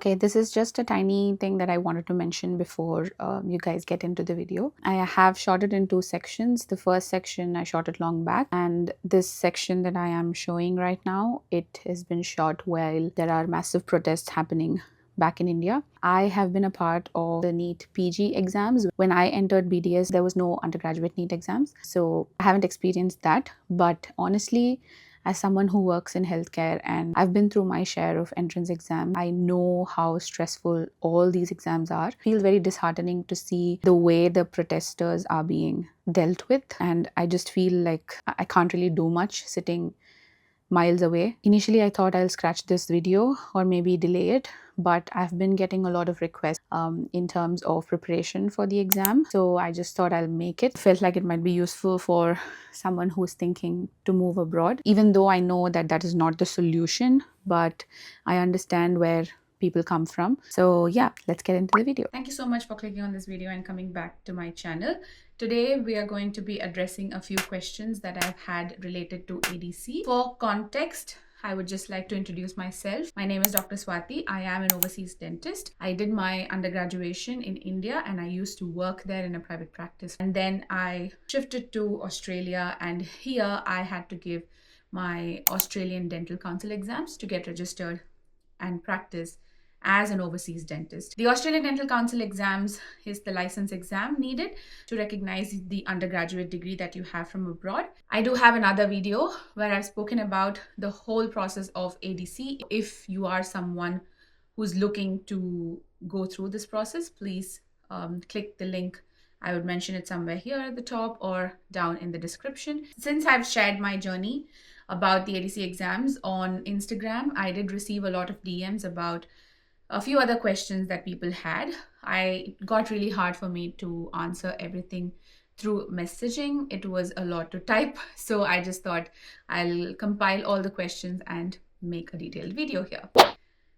Okay, this is just a tiny thing that I wanted to mention before you guys get into the video. I have shot it in two sections. The first section I shot it long back, and this section that I am showing right now, it has been shot while there are massive protests happening back in India. I have been a part of the NEET PG exams. When I entered BDS, there was no undergraduate NEET exams, so I haven't experienced that. But honestly, as someone who works in healthcare and I've been through my share of entrance exams, I know how stressful all these exams are. It feels very disheartening to see the way the protesters are being dealt with, and I just feel like I can't really do much sitting miles away. Initially, I thought I'll scratch this video or maybe delay it, but I've been getting a lot of requests in terms of preparation for the exam. So I just thought I'll make it. Felt like it might be useful for someone who's thinking to move abroad, even though I know that that is not the solution, but I understand where people come from. So yeah, let's get into the video. Thank you so much for clicking on this video and coming back to my channel. Today we are going to be addressing a few questions that I've had related to ADC. For context, I would just like to introduce myself. My name is Dr. Swati. I am an overseas dentist. I did my undergraduation in India and I used to work there in a private practice. And then I shifted to Australia, and here I had to give my Australian Dental Council exams to get registered and practice as an overseas dentist. The Australian Dental Council exams is the license exam needed to recognize the undergraduate degree that you have from abroad. I do have another video where I've spoken about the whole process of ADC. If you are someone who's looking to go through this process, please click the link. I would mention it somewhere here at the top or down in the description. Since I've shared my journey about the ADC exams on Instagram, I did receive a lot of DMs about a few other questions that people had. It got really hard for me to answer everything through messaging. It was a lot to type, so I just thought I'll compile all the questions and make a detailed video here.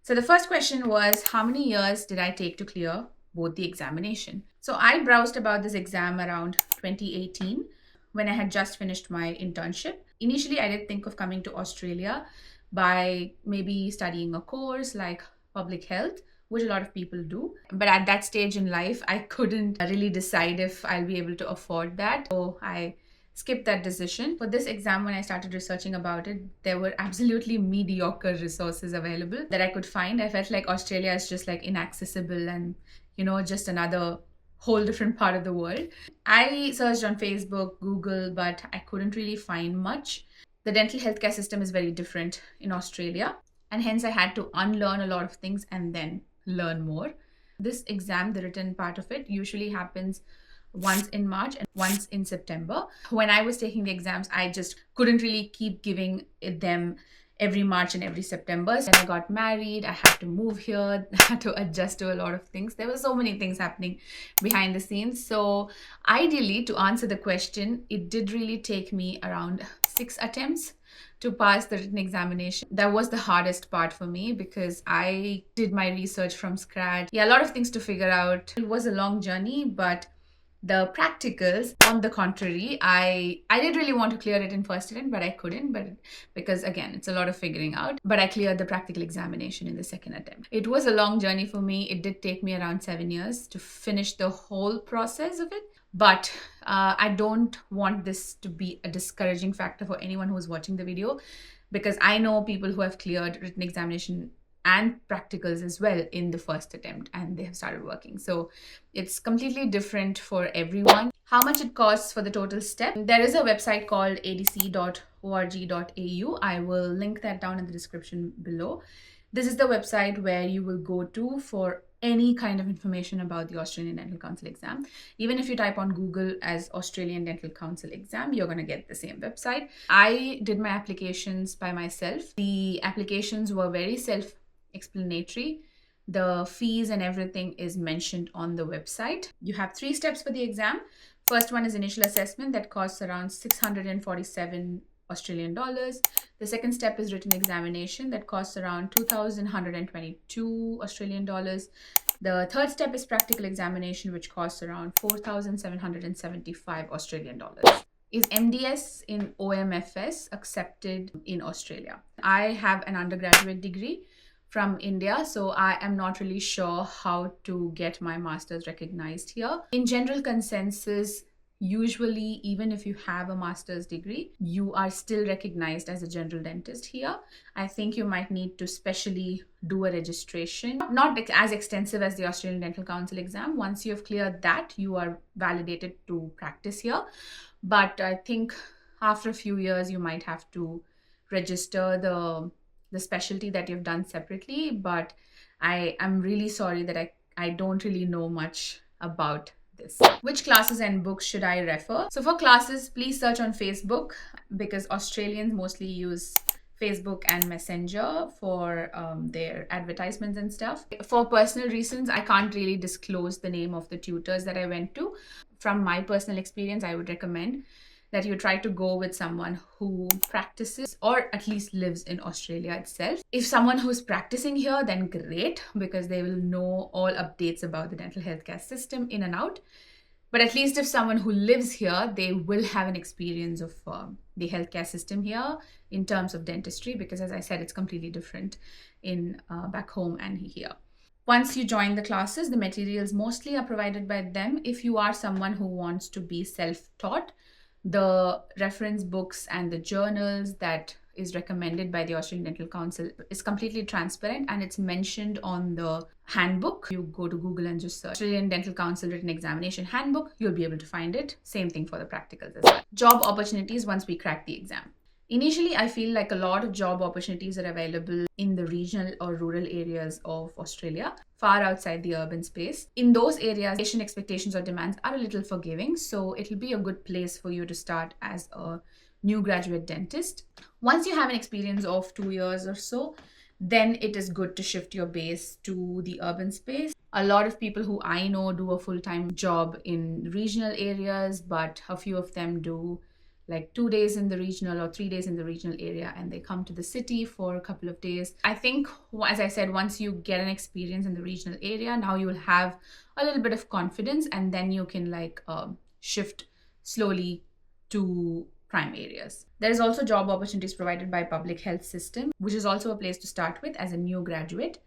So the first question was, how many years did I take to clear both the examination? So I browsed about this exam around 2018 when I had just finished my internship. Initially, I did think of coming to Australia by maybe studying a course like public health, which a lot of people do. But at that stage in life, I couldn't really decide if I'll be able to afford that. So I skipped that decision. For this exam, when I started researching about it, there were absolutely mediocre resources available that I could find. I felt like Australia is just like inaccessible and, just another whole different part of the world. I searched on Facebook, Google, but I couldn't really find much. The dental healthcare system is very different in Australia, and hence I had to unlearn a lot of things and then learn more. This exam, the written part of it, usually happens once in March and once in September. When I was taking the exams, I just couldn't really keep giving them every March and every September. When I got married, I had to move here, I had to adjust to a lot of things. There were so many things happening behind the scenes. So ideally, to answer the question, it did really take me around 6 attempts to pass the written examination. That was the hardest part for me because I did my research from scratch. Yeah, a lot of things to figure out. It was a long journey, but the practicals, on the contrary, I did really want to clear it in first attempt, but I couldn't, because again, it's a lot of figuring out. But I cleared the practical examination in the second attempt. It was a long journey for me. It did take me around 7 years to finish the whole process of it. But I don't want this to be a discouraging factor for anyone who is watching the video, because I know people who have cleared written examination and practicals as well in the first attempt and they have started working. So it's completely different for everyone. How much it costs for the total step? There is a website called adc.org.au. I will link that down in the description below. This is the website where you will go to for any kind of information about the Australian Dental Council exam. Even if you type on Google as Australian Dental Council exam, you're going to get the same website. I did my applications by myself. The applications were very self-explanatory. The fees and everything is mentioned on the website. You have 3 steps for the exam. First one is initial assessment that costs around 647 Australian dollars. The second step is written examination that costs around 2,122 Australian dollars. The third step is practical examination, which costs around 4,775 Australian dollars. Is MDS in OMFS accepted in Australia? I have an undergraduate degree from India, so I am not really sure how to get my master's recognized here. In general consensus, usually even if you have a master's degree, you are still recognized as a general dentist here. I think you might need to specially do a registration, not as extensive as the Australian Dental Council exam. Once you have cleared that, you are validated to practice here. But I think after a few years, you might have to register the specialty that you've done separately. But I am really sorry that I don't really know much about this. Which classes and books should I refer? So for classes, please search on Facebook, because Australians mostly use Facebook and Messenger for their advertisements and stuff. For personal reasons, I can't really disclose the name of the tutors that I went to. From my personal experience, I would recommend that you try to go with someone who practices or at least lives in Australia itself. If someone who's practicing here, then great, because they will know all updates about the dental healthcare system in and out. But at least if someone who lives here, they will have an experience of the healthcare system here in terms of dentistry, because as I said, it's completely different in back home and here. Once you join the classes, the materials mostly are provided by them. If you are someone who wants to be self-taught, the reference books and the journals that is recommended by the Australian Dental Council is completely transparent, and it's mentioned on the handbook. You go to Google and just search Australian Dental Council Written Examination Handbook, you'll be able to find it. Same thing for the practicals as well. Job opportunities once we crack the exam. Initially, I feel like a lot of job opportunities are available in the regional or rural areas of Australia, far outside the urban space. In those areas, patient expectations or demands are a little forgiving, so it'll be a good place for you to start as a new graduate dentist. Once you have an experience of 2 years or so, then it is good to shift your base to the urban space. A lot of people who I know do a full-time job in regional areas, but a few of them do like 2 days in the regional or 3 days in the regional area, and they come to the city for a couple of days. I think, as I said, once you get an experience in the regional area, now you will have a little bit of confidence, and then you can shift slowly to prime areas. There is also job opportunities provided by public health system, which is also a place to start with as a new graduate,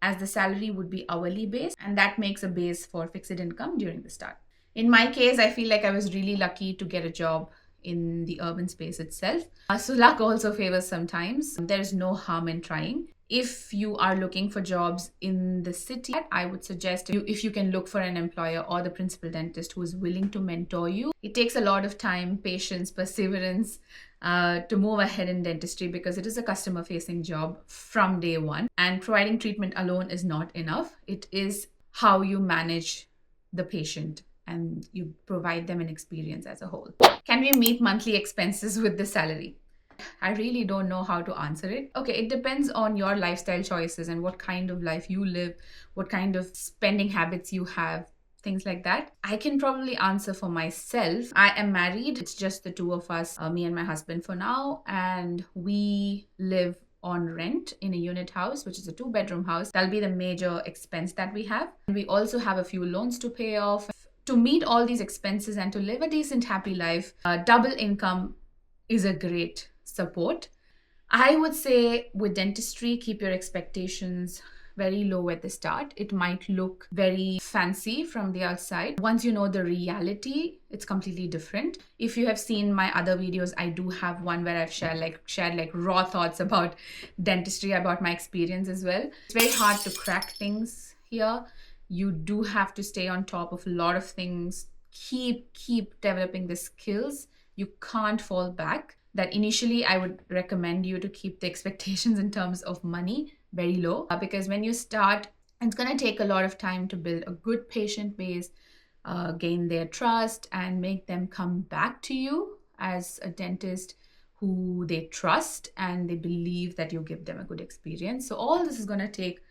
as the salary would be hourly based, and that makes a base for fixed income during the start. In my case, I feel like I was really lucky to get a job in the urban space itself. So luck also favors sometimes. There is no harm in trying. If you are looking for jobs in the city, I would suggest if you can look for an employer or the principal dentist who is willing to mentor you. It takes a lot of time, patience, perseverance to move ahead in dentistry, because it is a customer facing job from day one, and providing treatment alone is not enough. It is how you manage the patient and you provide them an experience as a whole. Can we meet monthly expenses with the salary? I really don't know how to answer it. Okay, it depends on your lifestyle choices and what kind of life you live, what kind of spending habits you have, things like that. I can probably answer for myself. I am married. It's just the two of us, me and my husband for now, and we live on rent in a unit house, which is a 2-bedroom house. That'll be the major expense that we have. We also have a few loans to pay off. To meet all these expenses and to live a decent, happy life, double income is a great support. I would say with dentistry, keep your expectations very low at the start. It might look very fancy from the outside. Once you know the reality, it's completely different. If you have seen my other videos, I do have one where I've shared raw thoughts about dentistry, about my experience as well. It's very hard to crack things here. You do have to stay on top of a lot of things. Keep developing the skills. You can't fall back. That initially, I would recommend you to keep the expectations in terms of money very low, because when you start, it's going to take a lot of time to build a good patient base, gain their trust, and make them come back to you as a dentist who they trust and they believe that you give them a good experience. So all this is going to take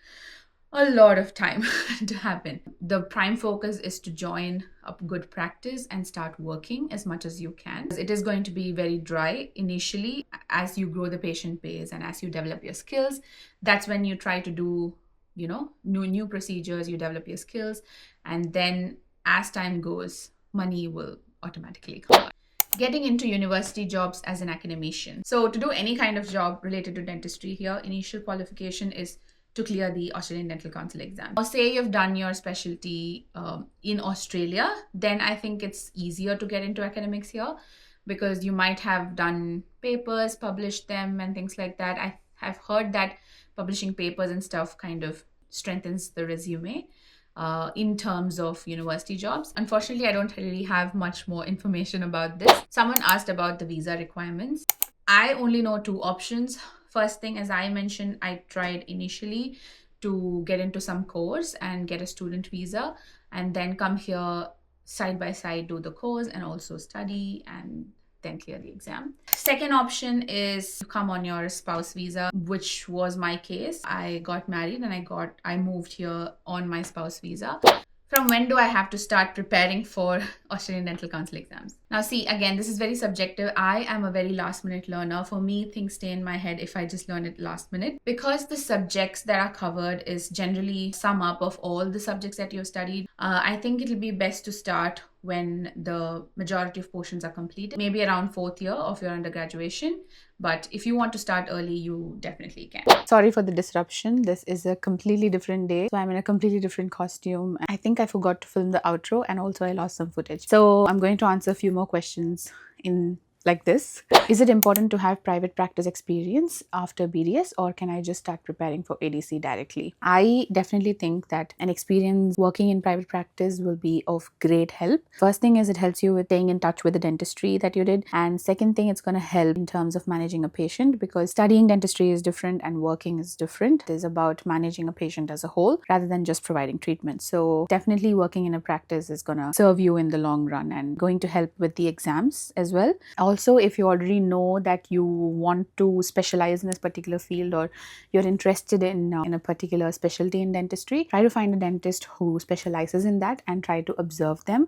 a lot of time to happen. The prime focus is to join up good practice and start working as much as you can. It is going to be very dry initially as you grow the patient base and as you develop your skills. That's when you try to do, new procedures, you develop your skills, and then as time goes, money will automatically come. Getting into university jobs as an academician. So to do any kind of job related to dentistry here, initial qualification is to clear the Australian Dental Council exam. Or say you've done your specialty in Australia, then I think it's easier to get into academics here because you might have done papers, published them and things like that. I have heard that publishing papers and stuff kind of strengthens the resume in terms of university jobs. Unfortunately, I don't really have much more information about this. Someone asked about the visa requirements. I only know two options. First thing, as I mentioned, I tried initially to get into some course and get a student visa and then come here side by side, do the course and also study and then clear the exam. Second option is to come on your spouse visa, which was my case. I got married and I moved here on my spouse visa. From when do I have to start preparing for Australian Dental Council exams? Now see, again, this is very subjective. I am a very last minute learner. For me, things stay in my head if I just learn it last minute. Because the subjects that are covered is generally sum up of all the subjects that you've studied, I think it'll be best to start when the majority of portions are completed, maybe around 4th year of your undergraduation. But if you want to start early, you definitely can. Sorry for the disruption. This is a completely different day. So I'm in a completely different costume. I think I forgot to film the outro and also I lost some footage. So I'm going to answer a few more questions in like this. Is it important to have private practice experience after BDS or can I just start preparing for ADC directly? I definitely think that an experience working in private practice will be of great help. First thing is it helps you with staying in touch with the dentistry that you did, and second thing, it's going to help in terms of managing a patient because studying dentistry is different and working is different. It is about managing a patient as a whole rather than just providing treatment. So definitely working in a practice is going to serve you in the long run and going to help with the exams as well. Also, if you already know that you want to specialize in this particular field or you're interested in a particular specialty in dentistry, try to find a dentist who specializes in that and try to observe them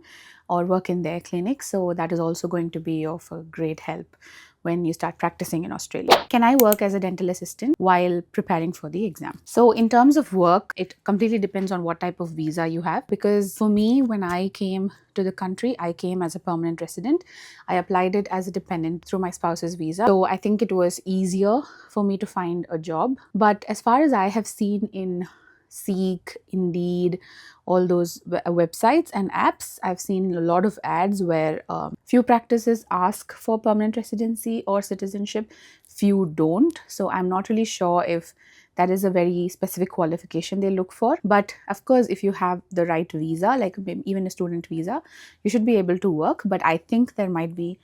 or work in their clinic. So that is also going to be of a great help when you start practicing in Australia. Can I work as a dental assistant while preparing for the exam? So in terms of work, it completely depends on what type of visa you have, because for me, when I came to the country, I came as a permanent resident. I applied it as a dependent through my spouse's visa. So I think it was easier for me to find a job. But as far as I have seen in Seek, Indeed, all those websites and apps, I've seen a lot of ads where few practices ask for permanent residency or citizenship, few don't. So I'm not really sure if that is a very specific qualification they look for. But of course, if you have the right visa, like even a student visa, you should be able to work. But I think there might be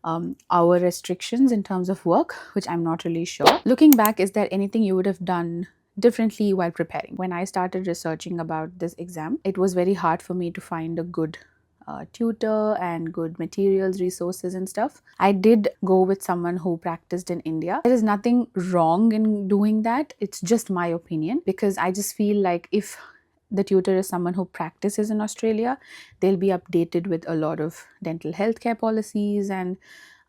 our restrictions in terms of work, which I'm not really sure. Looking back, is there anything you would have done differently while preparing? When I started researching about this exam, it was very hard for me to find a good tutor and good materials, resources and stuff. I did go with someone who practiced in India. There is nothing wrong in doing that. It's just my opinion, because I just feel like if the tutor is someone who practices in Australia, they'll be updated with a lot of dental healthcare policies and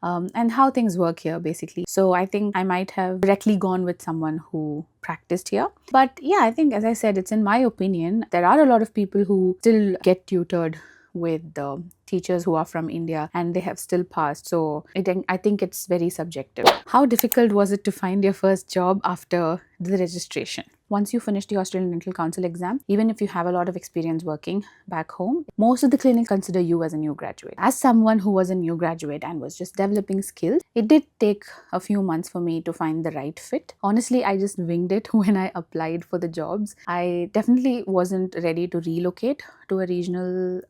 how things work here basically. So I think I might have directly gone with someone who practiced here. But yeah, I think, as I said, it's in my opinion. There are a lot of people who still get tutored with the teachers who are from India and they have still passed. So I think it's very subjective. How difficult was it to find your first job after the registration? Once you finish the Australian Dental Council exam, even if you have a lot of experience working back home, most of the clinics consider you as a new graduate. As someone who was a new graduate and was just developing skills, it did take a few months for me to find the right fit. Honestly, I just winged it when I applied for the jobs. I definitely wasn't ready to relocate to a regional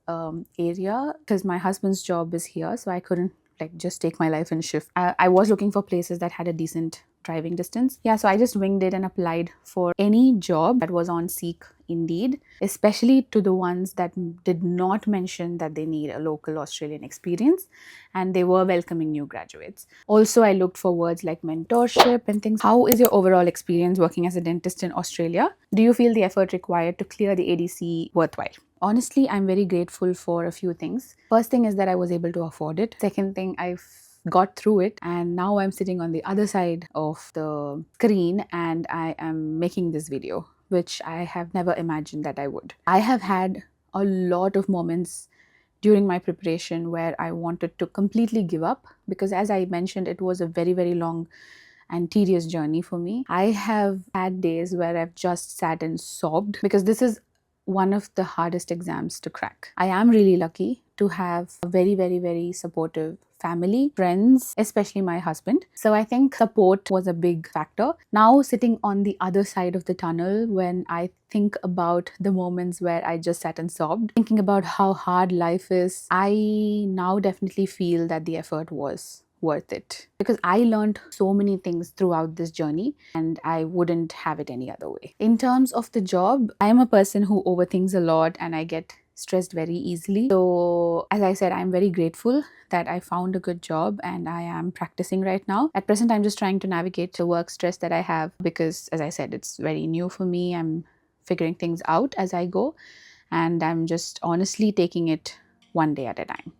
area because my husband's job is here, so I couldn't just take my life and shift. I was looking for places that had a decent driving distance. Yeah, so I just winged it and applied for any job that was on Seek, Indeed, especially to the ones that did not mention that they need a local Australian experience and they were welcoming new graduates. Also, I looked for words like mentorship and things. How is your overall experience working as a dentist in Australia? Do you feel the effort required to clear the ADC worthwhile? Honestly, I'm very grateful for a few things. First thing is that I was able to afford it. Second thing, I've got through it and now I'm sitting on the other side of the screen and I am making this video, which I have never imagined that I would. I have had a lot of moments during my preparation where I wanted to completely give up because, as I mentioned, it was a very, very long and tedious journey for me. I have had days where I've just sat and sobbed because this is one of the hardest exams to crack. I am really lucky to have a very, very, very supportive family, friends, especially my husband. So I think support was a big factor. Now, sitting on the other side of the tunnel, when I think about the moments where I just sat and sobbed, thinking about how hard life is, I now definitely feel that the effort was worth it, because I learned so many things throughout this journey and I wouldn't have it any other way. In terms of the job, I am a person who overthinks a lot and I get stressed very easily. So as I said, I'm very grateful that I found a good job and I am practicing right now. At present, I'm just trying to navigate the work stress that I have because, as I said, it's very new for me. I'm figuring things out as I go and I'm just honestly taking it one day at a time.